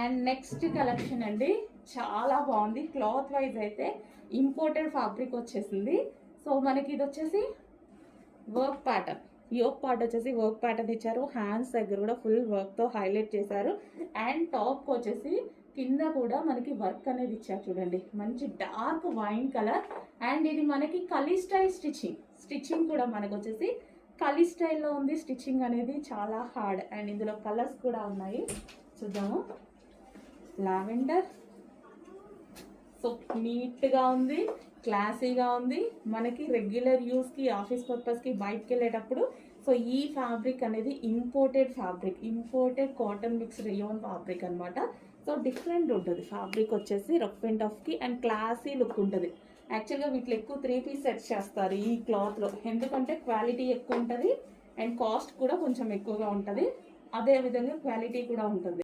And next collection అండి, చాలా బాగుంది. క్లాత్ వైజ్ అయితే ఇంపోర్టెడ్ ఫ్యాబ్రిక్ వచ్చేసింది. సో మనకి ఇది వచ్చేసి వర్క్ ప్యాటర్న్, యోక్ పార్ట్ వచ్చేసి వర్క్ ప్యాటర్న్ ఇచ్చారు. హ్యాండ్స్ దగ్గర కూడా ఫుల్ వర్క్తో హైలైట్ చేశారు. అండ్ టాప్ వచ్చేసి కింద కూడా మనకి వర్క్ అనేది ఇచ్చారు చూడండి, మంచి డార్క్ వైన్ కలర్. అండ్ ఇది మనకి కలీ స్టైల్ స్టిచ్చింగ్ కూడా మనకు వచ్చేసి కలీ స్టైల్లో ఉంది. స్టిచ్చింగ్ అనేది చాలా హార్డ్. అండ్ ఇందులో కలర్స్ కూడా ఉన్నాయి, చూద్దాము. లావెండర్, సో నీట్గా ఉంది, క్లాసీగా ఉంది. మనకి రెగ్యులర్ యూస్కి, ఆఫీస్ పర్పస్కి, బయటకు వెళ్ళేటప్పుడు సో ఈ ఫ్యాబ్రిక్ అనేది imported fabric, imported cotton mix rayon fabric అనమాట. సో డిఫరెంట్ ఉంటుంది ఫ్యాబ్రిక్ వచ్చేసి, రఫ్ అండ్ టఫ్కి అండ్ క్లాసీ లుక్ ఉంటుంది. యాక్చువల్గా వీటిలో ఎక్కువ 3 పీస్ సెట్స్ చేస్తారు ఈ క్లాత్లో, ఎందుకంటే క్వాలిటీ ఎక్కువ ఉంటుంది అండ్ కాస్ట్ కూడా కొంచెం ఎక్కువగా ఉంటుంది. అదేవిధంగా క్వాలిటీ కూడా ఉంటుంది.